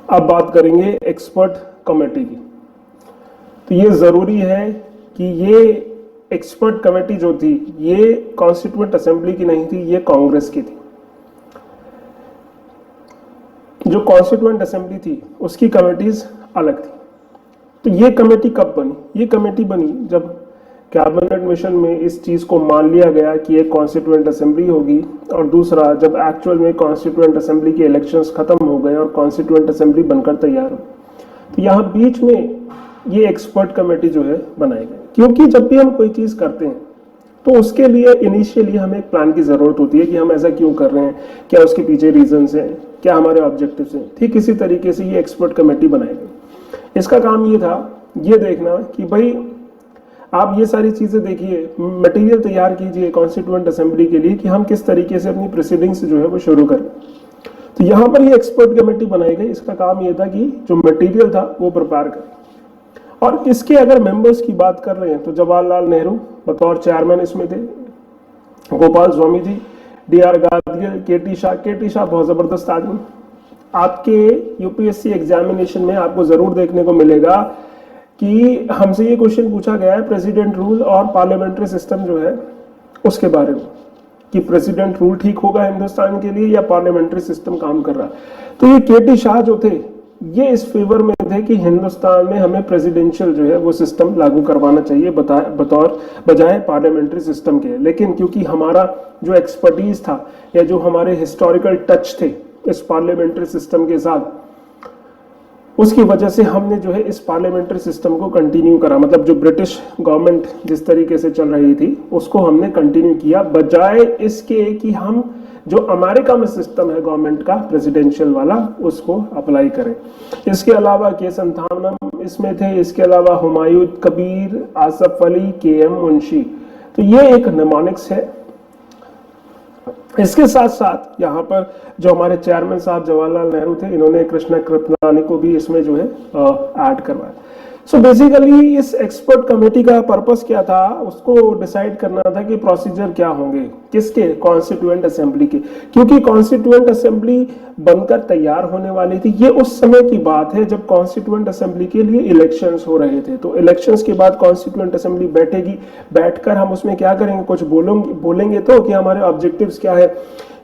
अब बात करेंगे एक्सपर्ट कमेटी की। तो ये जरूरी है कि ये एक्सपर्ट कमेटी जो थी ये कॉन्स्टिट्यूएंट असेंबली की नहीं थी, ये कांग्रेस की थी। जो कॉन्स्टिट्यूएंट असेंबली थी उसकी कमेटीज अलग थी। तो ये कमेटी कब बनी? ये कमेटी बनी जब कैबिनेट मिशन में इस चीज को मान लिया गया कि एक कॉन्स्टिट्यूएंट असेंबली होगी, और दूसरा जब एक्चुअल में कॉन्स्टिट्यूएंट असेंबली के इलेक्शंस खत्म हो गए और कॉन्स्टिट्यूएंट असेंबली बनकर तैयार हो। तो यहाँ बीच में ये एक्सपर्ट कमेटी जो है बनाई गई, क्योंकि जब भी हम कोई चीज करते हैं तो उसके लिए इनिशियली हमें एक प्लान की जरूरत होती है कि हम ऐसा क्यों कर रहे हैं, क्या उसके पीछे रीजंस हैं, क्या हमारे ऑब्जेक्टिव्स हैं। ठीक इसी तरीके से ये एक्सपर्ट कमेटी बनाई गई। इसका काम ये था ये देखना कि भाई आप ये सारी चीजें देखिए, मटेरियल तैयार कीजिए कॉन्स्टिट्यूएंट असेंबली के लिए कि हम किस तरीके से अपनी प्रोसीडिंग्स जो है वो शुरू करें। तो यहाँ पर ये एक्सपर्ट कमेटी बनाई गई। इसका काम ये था कि जो मटेरियल था वो प्रिपेयर करें। और इसके अगर मेंबर्स की बात कर रहे हैं तो जवाहरलाल नेहरू बतौर चेयरमैन इसमें थे, गोपाल स्वामी जी, डी.आर. गादगिल, के.टी. शाह बहुत जबरदस्त आदमी। आपके यूपीएससी एग्जामिनेशन में आपको जरूर देखने को मिलेगा कि हमसे ये क्वेश्चन पूछा गया है प्रेसिडेंट रूल और पार्लियामेंट्री सिस्टम जो है उसके बारे में, कि प्रेसिडेंट रूल ठीक होगा हिंदुस्तान के लिए या पार्लियामेंट्री सिस्टम काम कर रहा है। तो ये के.टी. शाह जो थे ये इस फेवर में थे कि हिंदुस्तान में हमें प्रेसिडेंशियल जो है वो सिस्टम लागू करवाना चाहिए बजाय पार्लियामेंट्री सिस्टम के। लेकिन क्योंकि हमारा जो एक्सपर्टीज था या जो हमारे हिस्टोरिकल टच थे इस पार्लियामेंट्री सिस्टम के साथ, उसकी वजह से हमने जो है इस पार्लियामेंट्री सिस्टम को कंटिन्यू करा। मतलब जो ब्रिटिश गवर्नमेंट जिस तरीके से चल रही थी उसको हमने कंटिन्यू किया, बजाय इसके कि हम जो अमेरिका में सिस्टम है गवर्नमेंट का प्रेसिडेंशियल वाला उसको अप्लाई करें। इसके अलावा के संथानम इसमें थे, इसके अलावा हुमायूं कबीर, आसफ अली, के.एम. मुंशी। तो ये एक निमोनिक्स है। इसके साथ साथ यहाँ पर जो हमारे चेयरमैन साहब जवाहरलाल नेहरू थे, इन्होंने कृष्णा कृपलानी को भी इसमें जो है ऐड करवाया। सो बेसिकली इस एक्सपर्ट कमेटी का पर्पस क्या था, उसको डिसाइड करना था कि प्रोसीजर क्या होंगे किसके, कॉन्स्टिट्यूएंट असेंबली के। क्योंकि कॉन्स्टिट्यूएंट असेंबली बनकर तैयार होने वाली थी। ये उस समय की बात है जब कॉन्स्टिट्यूएंट असेंबली के लिए इलेक्शंस हो रहे थे। तो इलेक्शंस के बाद कॉन्स्टिट्यूएंट असेंबली बैठेगी, बैठकर हम उसमें क्या करेंगे, कुछ बोलेंगे तो कि हमारे ऑब्जेक्टिव्स क्या है,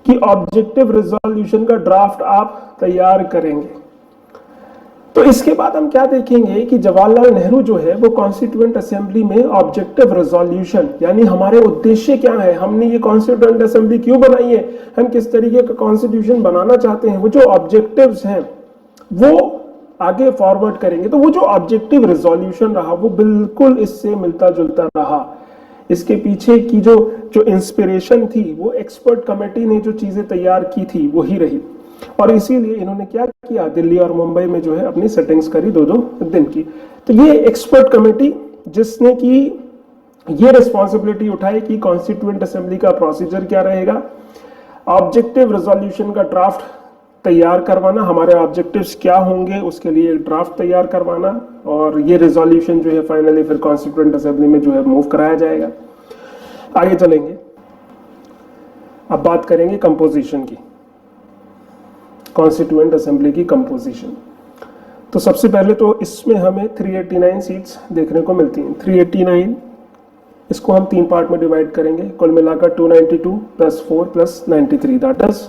कि ऑब्जेक्टिव रिजोल्यूशन का ड्राफ्ट आप तैयार करेंगे। तो इसके बाद हम क्या देखेंगे कि जवाहरलाल नेहरू जो है वो कॉन्स्टिट्यूएंट असेंबली में ऑब्जेक्टिव रिजोल्यूशन, यानी हमारे उद्देश्य क्या है, हमने ये कॉन्स्टिट्यूएंट असेंबली क्यों बनाई है, हम किस तरीके का कॉन्स्टिट्यूशन बनाना चाहते हैं, वो जो ऑब्जेक्टिव्स हैं वो आगे फॉरवर्ड करेंगे। तो वो जो ऑब्जेक्टिव रिजोल्यूशन रहा वो बिल्कुल इससे मिलता जुलता रहा। इसके पीछे की जो इंस्पिरेशन थी वो एक्सपर्ट कमेटी ने जो चीजें तैयार की थी वही रही। और इसीलिए इन्होंने क्या किया, दिल्ली और मुंबई में जो है अपनी सेटिंग्स करी 2-2 दिन की। तो ये एक्सपर्ट कमेटी जिसने की ये रिस्पॉन्सिबिलिटी उठाई कि कॉन्स्टिट्यूएंट असेंबली का प्रोसीजर क्या रहेगा, ऑब्जेक्टिव रिजोल्यूशन का ड्राफ्ट तैयार करवाना, हमारे ऑब्जेक्टिव्स क्या होंगे उसके लिए एक ड्राफ्ट तैयार करवाना, और ये रिजोल्यूशन जो है फाइनली फिर कॉन्स्टिट्यूएंट असेंबली में जो है मूव कराया जाएगा। आगे चलेंगे, अब बात करेंगे कंपोजिशन की, कॉन्स्टिट्यूएंट असेंबली की कंपोजिशन। तो सबसे पहले तो इसमें हमें 389 सीट्स देखने को मिलती हैं। 389 इसको हम 3 पार्ट में डिवाइड करेंगे, कुल मिलाकर 292 + 4 + 93 दैट इज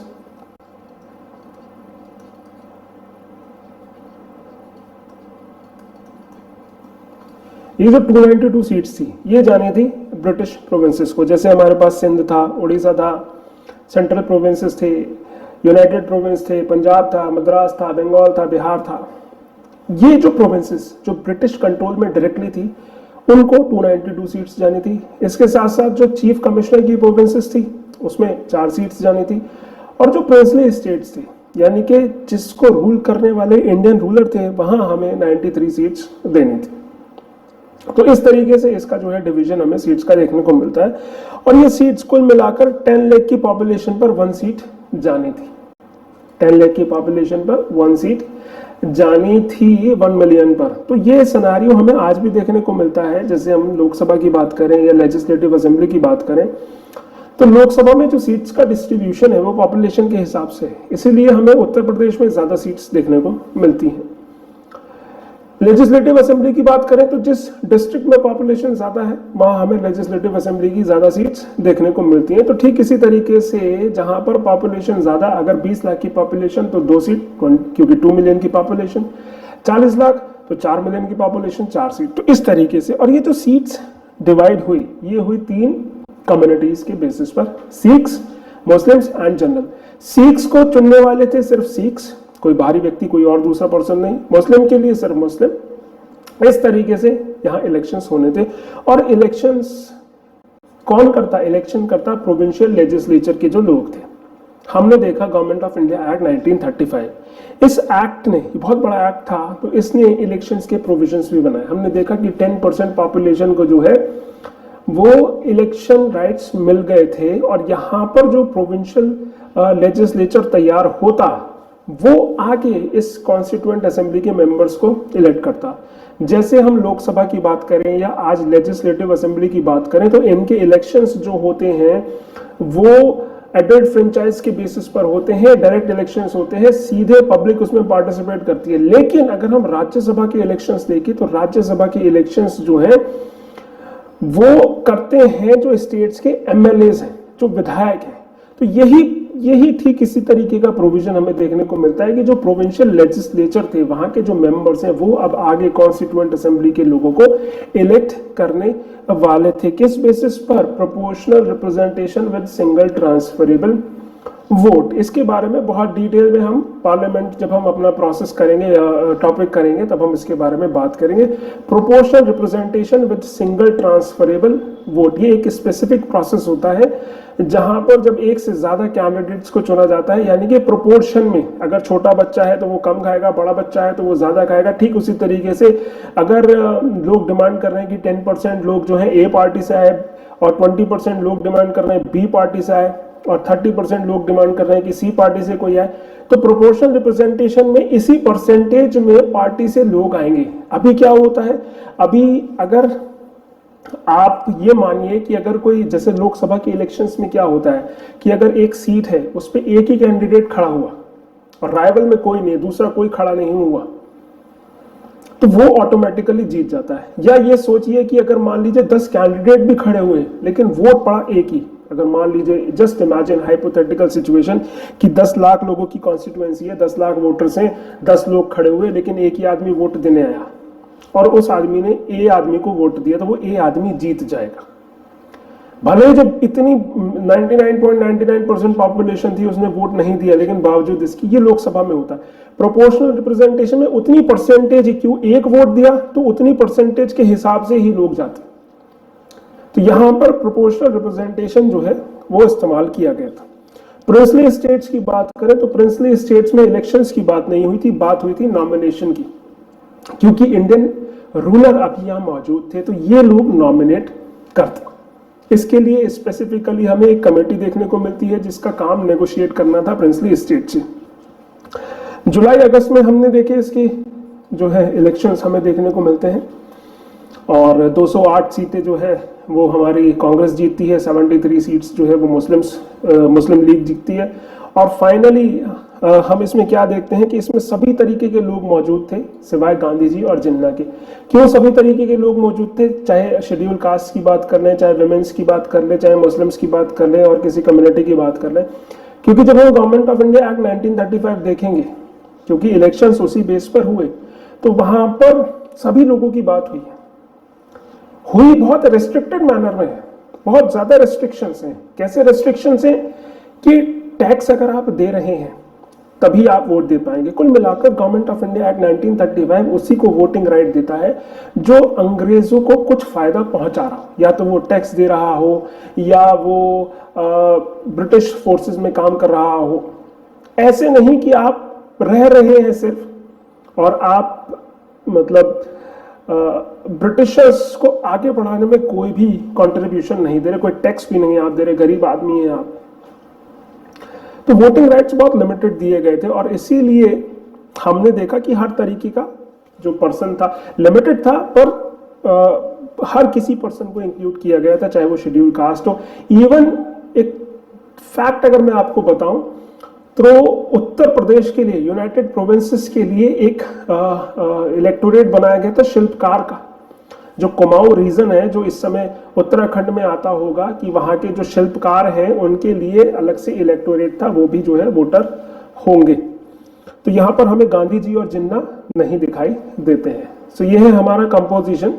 ये जो 292 सीट्स थी ये जानी थी ब्रिटिश प्रोविंसेस को। जैसे हमारे पास सिंध था, उड़ीसा था, सेंट्रल प्रोविंसेस थे, यूनाइटेड प्रोविंस थे, पंजाब था, मद्रास था, बंगाल था, बिहार था। ये जो प्रोविंसेस जो ब्रिटिश कंट्रोल में डायरेक्टली थी उनको 292 सीट्स जानी थी। इसके साथ साथ जो चीफ कमिश्नर की प्रोविंसेस थी उसमें 4 सीट्स जानी थी, और जो प्रिंसली स्टेट्स थी यानी कि जिसको रूल करने वाले इंडियन रूलर थे वहां हमें 93 सीट्स देनी थी। तो इस तरीके से इसका जो है डिवीजन हमें सीट्स का देखने को मिलता है। और ये सीट्स कुल मिलाकर 10 लाख की पॉपुलेशन पर 1 सीट जानी थी। 10 लाख की पॉपुलेशन पर 1 सीट जानी थी 1 मिलियन पर। तो ये सिनेरियो हमें आज भी देखने को मिलता है। जैसे हम लोकसभा की बात करें या लेजिस्लेटिव असेंबली की बात करें तो लोकसभा में जो सीट्स का डिस्ट्रीब्यूशन है वो पॉपुलेशन के हिसाब से है, इसीलिए हमें उत्तर प्रदेश में ज्यादा सीट्स देखने को मिलती हैं। लेजिस्लेटिव असेंबली की बात करें तो जिस डिस्ट्रिक्ट में पॉपुलेशन ज्यादा है वहां हमें लेजिस्लेटिव असेंबली की ज्यादा सीट्स देखने को मिलती हैं। तो ठीक इसी तरीके से जहां पर पॉपुलेशन ज्यादा, अगर 20 लाख की पॉपुलेशन तो 2 सीट, क्योंकि 2 मिलियन की पॉपुलेशन, 40 लाख तो 4 मिलियन की पॉपुलेशन 4 सीट। तो इस तरीके से, और ये जो सीट्स डिवाइड हुई ये हुई 3 कम्युनिटीज के बेसिस पर, Sikhs, Muslims and general. Sikhs को चुनने वाले थे सिर्फ सिख्स, कोई बाहरी व्यक्ति, कोई और दूसरा पर्सन नहीं। मुस्लिम के लिए सिर्फ मुस्लिम। इस तरीके से यहाँ इलेक्शंस होने थे। और इलेक्शंस कौन करता? इलेक्शन करता प्रोविंशियल लेजिस्लेचर के जो लोग थे। हमने देखा गवर्नमेंट ऑफ इंडिया एक्ट 1935, इस एक्ट ने, बहुत बड़ा एक्ट था, तो इसने इलेक्शंस के प्रोविजंस भी बनाए। हमने देखा कि 10% पॉपुलेशन को जो है वो इलेक्शन राइट्स मिल गए थे, और यहाँ पर जो प्रोविंशियल लेजिस्लेचर तैयार होता वो आगे इस कॉन्स्टिट्यूएंट असेंबली के मेंबर्स को इलेक्ट करता। जैसे हम लोकसभा की बात करें या आज लेजिस्लेटिव असेंबली की बात करें तो इनके इलेक्शंस जो होते हैं वो एडल्ट फ्रेंचाइज के बेसिस पर होते हैं, डायरेक्ट इलेक्शंस होते हैं, सीधे पब्लिक उसमें पार्टिसिपेट करती है। लेकिन अगर हम राज्यसभा के इलेक्शंस देखें तो राज्यसभा के इलेक्शंस जो है वो करते हैं जो स्टेट्स के एमएलएज हैं, जो विधायक हैं। तो यही ठीक इसी तरीके का प्रोविजन हमें देखने को मिलता है कि जो प्रोविंशियल लेजिस्लेचर थे, वहां के जो मेंबर्स हैं, वो अब आगे कॉन्स्टिट्यूएंट असेंबली के लोगों को इलेक्ट करने वाले थे। किस बेसिस पर? Proportional representation with single transferable vote. इसके बारे में बहुत डिटेल में हम पार्लियामेंट जब हम अपना प्रोसेस करेंगे या टॉपिक करेंगे तब हम इसके बारे में बात करेंगे। Proportional representation with single transferable vote, ये एक स्पेसिफिक प्रोसेस होता है जहां पर जब एक से ज्यादा कैंडिडेट्स को चुना जाता है, यानी कि प्रोपोर्शन में, अगर छोटा बच्चा है तो वो कम खाएगा, बड़ा बच्चा है तो वो ज्यादा खाएगा। ठीक उसी तरीके से अगर लोग डिमांड कर रहे हैं कि 10% लोग जो है ए पार्टी से आए और 20% लोग डिमांड कर रहे हैं बी पार्टी से आए और 30% लोग डिमांड कर रहे हैं कि सी पार्टी से कोई आए, तो प्रोपोर्शनल रिप्रेजेंटेशन में इसी परसेंटेज में पार्टी से लोग आएंगे। अभी क्या होता है, अभी अगर आप ये मानिए कि अगर कोई, जैसे लोकसभा के इलेक्शंस में क्या होता है कि अगर एक सीट है उस पर एक ही कैंडिडेट खड़ा हुआ और राइवल में कोई नहीं, दूसरा कोई खड़ा नहीं हुआ, तो वो ऑटोमेटिकली जीत जाता है। या ये सोचिए कि अगर मान लीजिए 10 कैंडिडेट भी खड़े हुए लेकिन वोट पड़ा एक ही, अगर मान लीजिए, जस्ट इमेजिन हाइपोथेटिकल सिचुएशन कि 10 लाख लोगों की कॉन्स्टिट्यूएंसी है, 10 लाख वोटर्स हैं, 10 लोग खड़े हुए लेकिन एक ही आदमी वोट देने आया और उस आदमी ने ए आदमी को वोट दिया, तो वो ए आदमी जीत जाएगा। भले जब इतनी 99.99% पॉपुलेशन थी उसने वोट नहीं दिया, लेकिन बावजूद इसकी, ये लोकसभा में होता है। प्रोपोर्शनल रिप्रेजेंटेशन में उतनी परसेंटेज, क्यों एक वोट दिया तो उतनी परसेंटेज के हिसाब से ही लोग जाते। तो यहां पर प्रोपोर्शनल रिप्रेजेंटेशन जो है वो इस्तेमाल किया गया था। प्रिंसली स्टेट्स की बात करें तो प्रिंसली स्टेट्स में इलेक्शंस की बात नहीं हुई थी, बात हुई थी नॉमिनेशन की, क्योंकि इंडियन रूलर अभी यहां मौजूद थे तो ये लोग नॉमिनेट करते। इसके लिए स्पेसिफिकली हमें एक कमेटी देखने को मिलती है जिसका काम नेगोशिएट करना था प्रिंसली स्टेट से। जुलाई अगस्त में हमने देखे इसके जो है इलेक्शंस हमें देखने को मिलते हैं और 208 सीटें जो है वो हमारी कांग्रेस जीतती है, 73 सीट्स जो है वो मुस्लिम लीग जीतती है। और फाइनली हम इसमें क्या देखते हैं कि इसमें सभी तरीके के लोग मौजूद थे सिवाय गांधी जी और जिन्ना के। क्यों सभी तरीके के लोग मौजूद थे? चाहे शेड्यूल कास्ट की बात कर लें, चाहे वुमेन्स की बात कर लें, चाहे मुस्लिम्स की बात कर लें और किसी कम्युनिटी की बात कर लें, क्योंकि जब हम गवर्नमेंट ऑफ इंडिया एक्ट 1935 देखेंगे, क्योंकि इलेक्शंस उसी बेस पर हुए, तो वहां पर सभी लोगों की बात हुई बहुत रेस्ट्रिक्टेड मैनर में है, बहुत ज्यादा रेस्ट्रिक्शंस हैं। कैसे रेस्ट्रिक्शंस हैं कि टैक्स अगर आप दे रहे हैं तभी आप वोट दे पाएंगे। कुल मिलाकर गवर्नमेंट ऑफ इंडिया एक्ट 1935 उसी को वोटिंग राइट देता है जो अंग्रेजों को कुछ फायदा पहुंचा रहा हो, या तो वो टैक्स दे रहा हो या वो ब्रिटिश फोर्सेस में काम कर रहा हो। ऐसे नहीं कि आप रह रहे हैं सिर्फ और आप मतलब ब्रिटिशर्स को आगे बढ़ाने में कोई भी कंट्रीब्यूशन नहीं दे रहे, कोई टैक्स भी नहीं आप दे रहे, गरीब आदमी हैं आप। तो वोटिंग राइट्स बहुत लिमिटेड दिए गए थे और इसीलिए हमने देखा कि हर तरीके का जो पर्सन था लिमिटेड था, पर हर किसी पर्सन को इंक्लूड किया गया था, चाहे वो शेड्यूल कास्ट हो। इवन एक फैक्ट अगर मैं आपको बताऊं तो उत्तर प्रदेश के लिए, यूनाइटेड प्रोविंसेस के लिए एक इलेक्टोरेट बनाया गया था शिल्पकार का। जो कुमाऊं रीजन है जो इस समय उत्तराखंड में आता होगा, कि वहां के जो शिल्पकार हैं उनके लिए अलग से इलेक्टोरेट था, वो भी जो है वोटर होंगे। तो यहाँ पर हमें गांधी जी और जिन्ना नहीं दिखाई देते हैं। सो ये है हमारा कंपोजिशन।